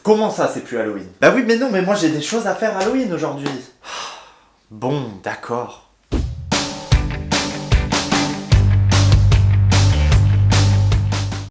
Comment ça, c'est plus Halloween? Bah oui, mais non, mais moi j'ai des choses à faire Halloween aujourd'hui. Bon, d'accord.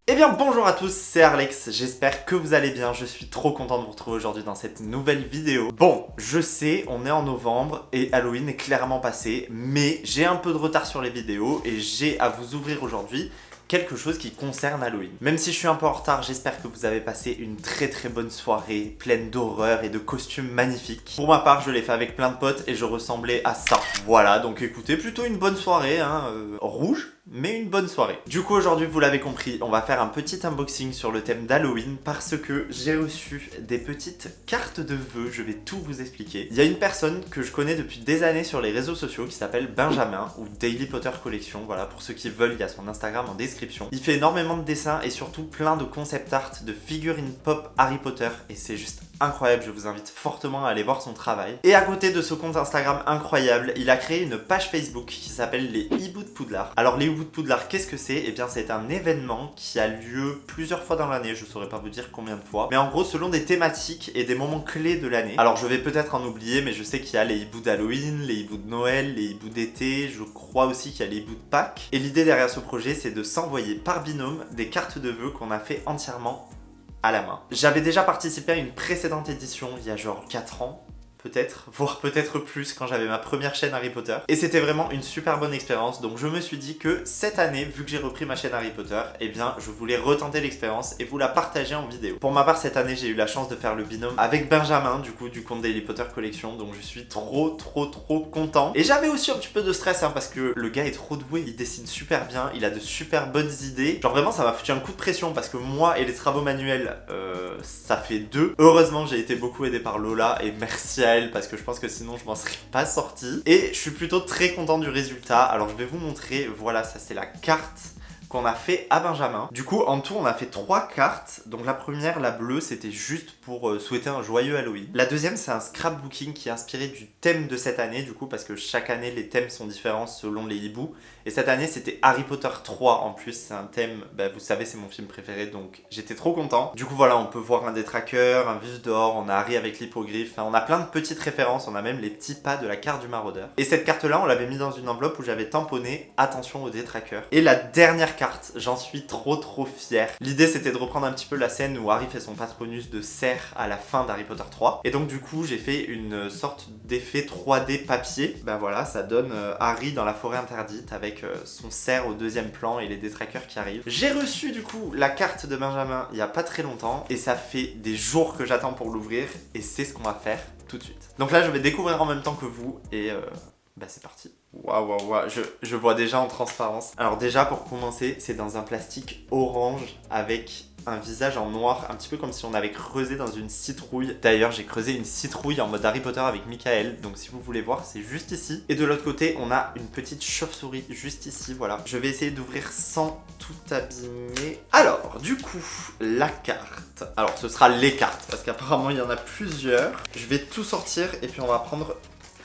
Eh bien bonjour à tous, c'est Arlex, j'espère que vous allez bien, je suis trop content de vous retrouver aujourd'hui dans cette nouvelle vidéo. Bon, je sais, on est en novembre et Halloween est clairement passé, mais j'ai un peu de retard sur les vidéos et j'ai à vous ouvrir aujourd'hui quelque chose qui concerne Halloween. Même si je suis un peu en retard, j'espère que vous avez passé une très bonne soirée, pleine d'horreur et de costumes magnifiques. Pour ma part, je l'ai fait avec plein de potes et je ressemblais à ça. Voilà, donc écoutez, plutôt une bonne soirée, hein, rouge, mais une bonne soirée. Du coup, aujourd'hui, vous l'avez compris, on va faire un petit unboxing sur le thème d'Halloween parce que j'ai reçu des petites cartes de vœux, je vais tout vous expliquer. Il y a une personne que je connais depuis des années sur les réseaux sociaux qui s'appelle Benjamin ou Daily Potter Collection, voilà, pour ceux qui veulent, il y a son Instagram en description. Il fait énormément de dessins et surtout plein de concept art, de figurines pop Harry Potter et c'est juste incroyable, je vous invite fortement à aller voir son travail. Et à côté de ce compte Instagram incroyable, il a créé une page Facebook qui s'appelle les Hiboux de Poudlard. Alors les Hiboux de Poudlard, qu'est-ce que c'est? Eh bien c'est un événement qui a lieu plusieurs fois dans l'année, je saurais pas vous dire combien de fois, mais en gros selon des thématiques et des moments clés de l'année. Alors je vais peut-être en oublier, mais je sais qu'il y a les hiboux d'Halloween, les hiboux de Noël, les hiboux d'été, je crois aussi qu'il y a les hiboux de Pâques. Et l'idée derrière ce projet, c'est de s'envoyer par binôme des cartes de vœux qu'on a fait entièrement à la main. J'avais déjà participé à une précédente édition il y a genre 4 ans, peut-être, voire peut-être plus quand j'avais ma première chaîne Harry Potter. Et c'était vraiment une super bonne expérience, donc je me suis dit que cette année, vu que j'ai repris ma chaîne Harry Potter, eh bien je voulais retenter l'expérience et vous la partager en vidéo. Pour ma part, cette année, j'ai eu la chance de faire le binôme avec Benjamin, du coup, du compte Daily Potter Collection, donc je suis trop content. Et j'avais aussi un petit peu de stress, hein, parce que le gars est trop doué, il dessine super bien, il a de super bonnes idées. Genre vraiment, ça m'a foutu un coup de pression, parce que moi et les travaux manuels, ça fait 2. Heureusement, j'ai été beaucoup aidé par Lola, et merci à elle parce que je pense que sinon je m'en serais pas sorti. Et je suis plutôt très content du résultat. Alors je vais vous montrer, voilà, ça c'est la carte qu'on a fait à Benjamin. Du coup, en tout, on a fait 3 cartes. Donc la première, la bleue, c'était juste pour souhaiter un joyeux Halloween. La deuxième, c'est un scrapbooking qui est inspiré du thème de cette année, du coup, parce que chaque année, les thèmes sont différents selon les hiboux. Et cette année, c'était Harry Potter 3 en plus. C'est un thème, bah, vous savez, c'est mon film préféré, donc j'étais trop content. Du coup, voilà, on peut voir un détraqueur, un vif d'or, on a Harry avec l'hippogriffe. Enfin, on a plein de petites références, on a même les petits pas de la carte du maraudeur. Et cette carte-là, on l'avait mis dans une enveloppe où j'avais tamponné attention au détraqueur. Et la dernière carte, j'en suis trop fier. L'idée, c'était de reprendre un petit peu la scène où Harry fait son patronus de cerf à la fin d'Harry Potter 3. Et donc, du coup, j'ai fait une sorte d'effet 3D papier. Ben voilà, ça donne Harry dans la forêt interdite avec son cerf au deuxième plan et les détraqueurs qui arrivent. J'ai reçu du coup la carte de Benjamin il y a pas très longtemps et ça fait des jours que j'attends pour l'ouvrir et c'est ce qu'on va faire tout de suite. Donc là je vais découvrir en même temps que vous et bah c'est parti. Waouh, je vois déjà en transparence. Alors déjà pour commencer, c'est dans un plastique orange avec un visage en noir, un petit peu comme si on avait creusé dans une citrouille. D'ailleurs, j'ai creusé une citrouille en mode Harry Potter avec Michael, donc si vous voulez voir, c'est juste ici. Et de l'autre côté, on a une petite chauve-souris juste ici, voilà. Je vais essayer d'ouvrir sans tout abîmer. Alors, du coup, la carte. Alors, ce sera les cartes, parce qu'apparemment, il y en a plusieurs. Je vais tout sortir et puis on va prendre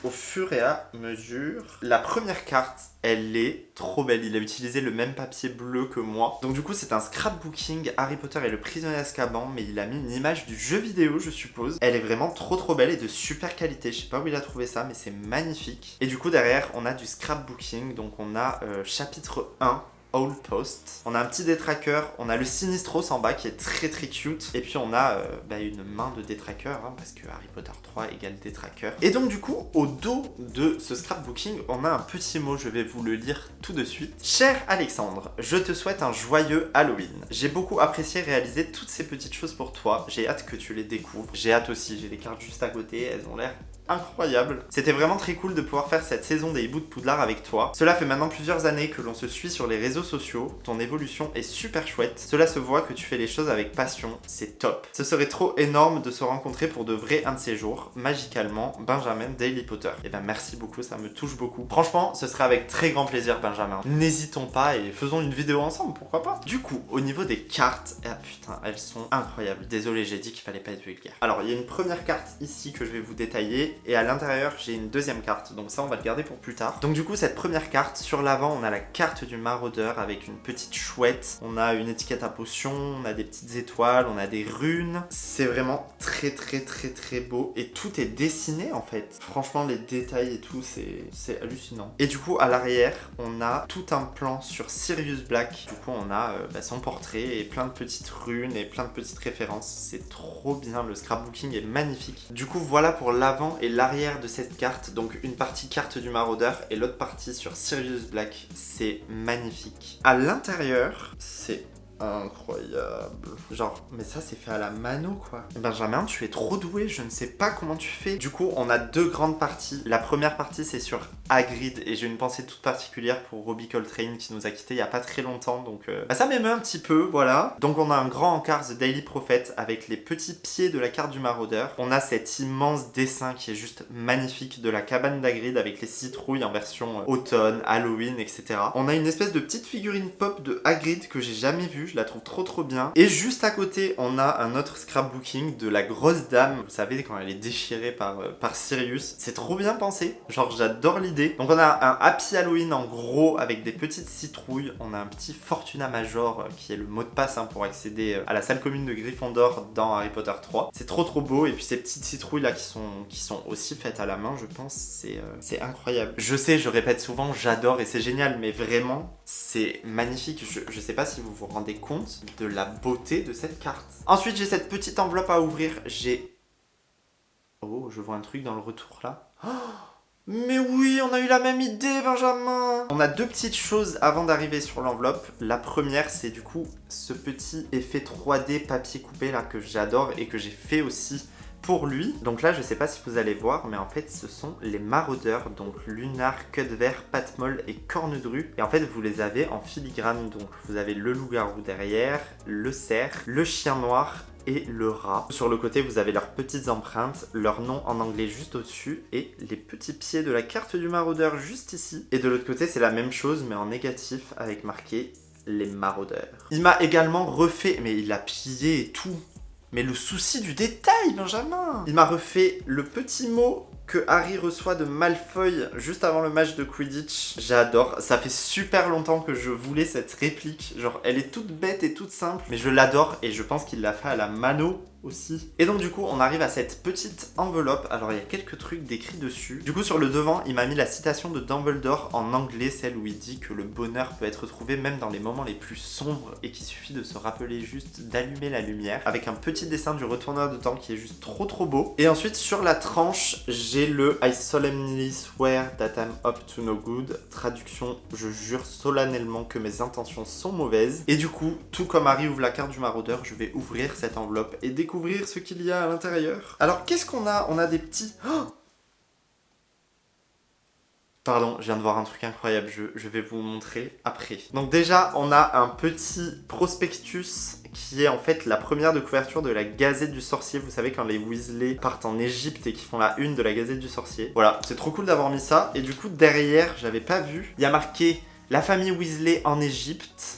au fur et à mesure. La première carte, elle est trop belle. Il a utilisé le même papier bleu que moi. Donc du coup, c'est un scrapbooking Harry Potter et le prisonnier d'Azkaban, mais il a mis une image du jeu vidéo, je suppose. Elle est vraiment trop belle et de super qualité. Je sais pas où il a trouvé ça, mais c'est magnifique. Et du coup, derrière, on a du scrapbooking. Donc on a chapitre 1. Owl Post. On a un petit détraqueur, on a le Sinistros en bas qui est très cute. Et puis on a une main de détraqueur, hein, parce que Harry Potter 3 égale détraqueur. Et donc du coup, au dos de ce scrapbooking, on a un petit mot, je vais vous le lire tout de suite. Cher Alexandre, je te souhaite un joyeux Halloween. J'ai beaucoup apprécié réaliser toutes ces petites choses pour toi. J'ai hâte que tu les découvres. J'ai hâte aussi, j'ai les cartes juste à côté, elles ont l'air incroyable. C'était vraiment très cool de pouvoir faire cette saison des Hiboux de Poudlard avec toi. Cela fait maintenant plusieurs années que l'on se suit sur les réseaux sociaux. Ton évolution est super chouette. Cela se voit que tu fais les choses avec passion. C'est top. Ce serait trop énorme de se rencontrer pour de vrai un de ces jours. Magicalement, Benjamin Daily Potter. Et ben merci beaucoup, ça me touche beaucoup. Franchement, ce serait avec très grand plaisir, Benjamin. N'hésitons pas et faisons une vidéo ensemble, pourquoi pas. Du coup, au niveau des cartes, ah putain, elles sont incroyables. Désolé, j'ai dit qu'il fallait pas être vulgaire. Alors, il y a une première carte ici que je vais vous détailler. et à l'intérieur j'ai une deuxième carte, donc ça on va le garder pour plus tard. Donc du coup cette première carte, sur l'avant on a la carte du maraudeur avec une petite chouette, on a une étiquette à potion, on a des petites étoiles, on a des runes. C'est vraiment très beau et tout est dessiné en fait. Franchement les détails et tout c'est hallucinant. Et du coup à l'arrière on a tout un plan sur Sirius Black. Du coup on a son portrait et plein de petites runes et plein de petites références. C'est trop bien, le scrapbooking est magnifique. Du coup voilà pour l'avant et l'arrière de cette carte. Donc une partie carte du maraudeur et l'autre partie sur Sirius Black. C'est magnifique. À l'intérieur c'est incroyable. Genre, mais ça c'est fait à la mano quoi. Benjamin, tu es trop doué, je ne sais pas comment tu fais. Du coup, on a deux grandes parties. La première partie c'est sur Hagrid et j'ai une pensée toute particulière pour Robbie Coltrane qui nous a quittés il y a pas très longtemps. Donc ça m'émeut un petit peu, voilà. Donc on a un grand encart The Daily Prophet avec les petits pieds de la carte du maraudeur. On a cet immense dessin qui est juste magnifique de la cabane d'Hagrid avec les citrouilles en version automne, Halloween, etc. On a une espèce de petite figurine pop de Hagrid que j'ai jamais vue. Je la trouve trop bien. Et juste à côté, on a un autre scrapbooking de la grosse dame. Vous savez, quand elle est déchirée par Sirius. C'est trop bien pensé. Genre, j'adore l'idée. Donc, on a un Happy Halloween en gros avec des petites citrouilles. On a un petit Fortuna Major qui est le mot de passe pour accéder à la salle commune de Gryffondor dans Harry Potter 3. C'est trop beau. Et puis, ces petites citrouilles là qui sont aussi faites à la main, je pense, c'est incroyable. Je sais, je répète souvent, j'adore et c'est génial, mais vraiment, c'est magnifique. Je sais pas si vous vous rendez compte de la beauté de cette carte. Ensuite, j'ai cette petite enveloppe à ouvrir. Oh, je vois un truc dans le retour là. Oh, mais oui, on a eu la même idée, Benjamin. On a deux petites choses avant d'arriver sur l'enveloppe. La première, c'est du coup ce petit effet 3D papier coupé là que j'adore et que j'ai fait aussi pour lui. Donc là, je sais pas si vous allez voir, mais en fait, ce sont les maraudeurs. Donc Lunar, Cudvert, Patmol et Cornedru. Et en fait, vous les avez en filigrane. Donc vous avez le loup-garou derrière, le cerf, le chien noir et le rat. Sur le côté, vous avez leurs petites empreintes, leur nom en anglais juste au-dessus et les petits pieds de la carte du maraudeur juste ici. Et de l'autre côté, c'est la même chose, mais en négatif avec marqué les maraudeurs. Il m'a également refait, mais il a plié et tout. Mais le souci du détail, Benjamin! Il m'a refait le petit mot que Harry reçoit de Malfoy juste avant le match de Quidditch. J'adore. Ça fait super longtemps que je voulais cette réplique. Genre, elle est toute bête et toute simple, mais je l'adore et je pense qu'il l'a fait à la mano aussi. Et donc du coup on arrive à cette petite enveloppe. Alors il y a quelques trucs décrits dessus. Du coup sur le devant il m'a mis la citation de Dumbledore en anglais, celle où il dit que le bonheur peut être trouvé même dans les moments les plus sombres et qu'il suffit de se rappeler juste d'allumer la lumière, avec un petit dessin du retourneur de temps qui est juste trop beau. Et ensuite sur la tranche j'ai le I solemnly swear that I'm up to no good. Traduction, je jure solennellement que mes intentions sont mauvaises. Et du coup tout comme Harry ouvre la carte du maraudeur, je vais ouvrir cette enveloppe et découvrir ce qu'il y a à l'intérieur. Alors qu'est-ce qu'on a? On a des petits... Oh, pardon, je viens de voir un truc incroyable, je vais vous montrer après. Donc déjà, on a un petit prospectus qui est en fait la première de couverture de la Gazette du Sorcier. Vous savez quand les Weasley partent en Égypte et qui font la une de la Gazette du Sorcier. Voilà, c'est trop cool d'avoir mis ça. Et du coup, derrière, j'avais pas vu, il y a marqué « La famille Weasley en Égypte ».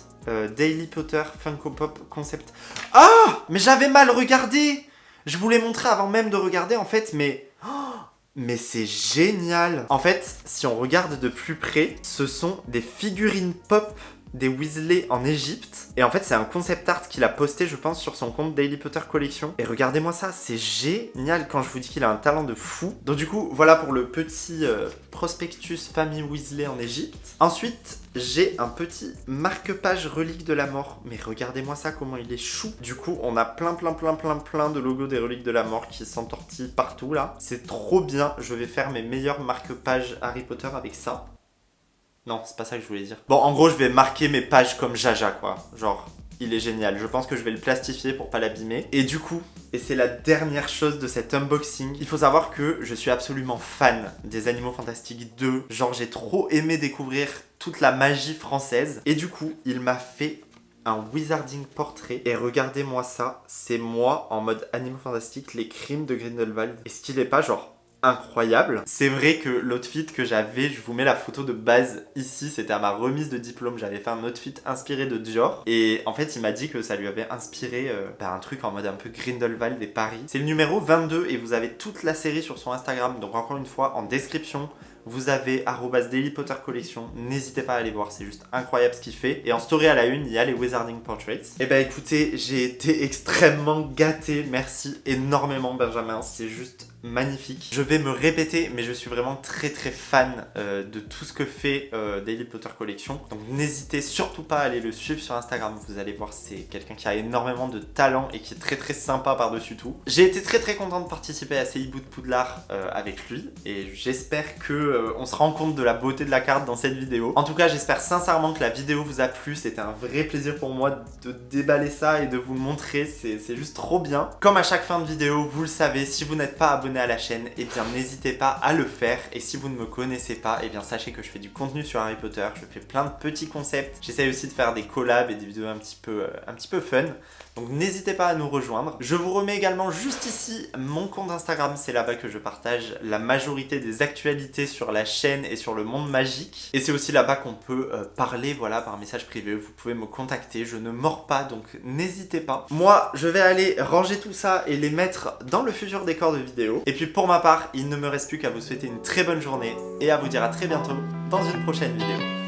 Daily Potter Funko Pop Concept. Ah! Mais j'avais mal regardé! Je vous l'ai montré avant même de regarder en fait, mais... Oh, mais c'est génial! En fait, si on regarde de plus près, ce sont des figurines pop des Weasley en Égypte. Et en fait, c'est un concept art qu'il a posté, je pense, sur son compte Daily Potter Collection. Et regardez-moi ça, c'est génial quand je vous dis qu'il a un talent de fou. Donc du coup, voilà pour le petit prospectus famille Weasley en Égypte. Ensuite, j'ai un petit marque-page relique de la mort. Mais regardez-moi ça, comment il est chou. Du coup, on a plein de logos des reliques de la mort qui s'entortillent partout là. C'est trop bien. Je vais faire mes meilleurs marque-pages Harry Potter avec ça. Non, c'est pas ça que je voulais dire. Bon, en gros, je vais marquer mes pages comme Jaja, quoi. Genre, il est génial. Je pense que je vais le plastifier pour pas l'abîmer. Et du coup, et c'est la dernière chose de cet unboxing, il faut savoir que je suis absolument fan des Animaux Fantastiques 2. Genre, j'ai trop aimé découvrir toute la magie française. Et du coup, il m'a fait un wizarding portrait. Et regardez-moi ça, c'est moi en mode Animaux Fantastiques, les crimes de Grindelwald. Est-ce qu'il est pas genre incroyable. C'est vrai que l'outfit que j'avais, je vous mets la photo de base ici, c'était à ma remise de diplôme, j'avais fait un outfit inspiré de Dior et en fait il m'a dit que ça lui avait inspiré un truc en mode un peu Grindelwald et Paris. C'est le numéro 22 et vous avez toute la série sur son Instagram, donc encore une fois en description vous avez @dailypottercollection, n'hésitez pas à aller voir, c'est juste incroyable ce qu'il fait. Et en story à la une, il y a les Wizarding Portraits. Et bah écoutez, j'ai été extrêmement gâté, merci énormément Benjamin, c'est juste magnifique. Je vais me répéter, mais je suis vraiment très fan de tout ce que fait Daily Potter Collection. Donc n'hésitez surtout pas à aller le suivre sur Instagram, vous allez voir, c'est quelqu'un qui a énormément de talent et qui est très sympa par-dessus tout. J'ai été très content de participer à ces hiboux de Poudlard avec lui et j'espère que on se rend compte de la beauté de la carte dans cette vidéo. En tout cas, j'espère sincèrement que la vidéo vous a plu, c'était un vrai plaisir pour moi de déballer ça et de vous le montrer, c'est juste trop bien. Comme à chaque fin de vidéo, vous le savez, si vous n'êtes pas abonné à la chaîne, et bien n'hésitez pas à le faire. Et si vous ne me connaissez pas, et bien sachez que je fais du contenu sur Harry Potter, je fais plein de petits concepts. J'essaie aussi de faire des collabs et des vidéos un petit peu fun. Donc n'hésitez pas à nous rejoindre. Je vous remets également juste ici mon compte Instagram, c'est là-bas que je partage la majorité des actualités sur la chaîne et sur le monde magique. Et c'est aussi là-bas qu'on peut parler, voilà, par message privé. Vous pouvez me contacter, je ne mords pas, donc n'hésitez pas. Moi, je vais aller ranger tout ça et les mettre dans le futur décor de vidéo. Et puis pour ma part, il ne me reste plus qu'à vous souhaiter une très bonne journée et à vous dire à très bientôt dans une prochaine vidéo.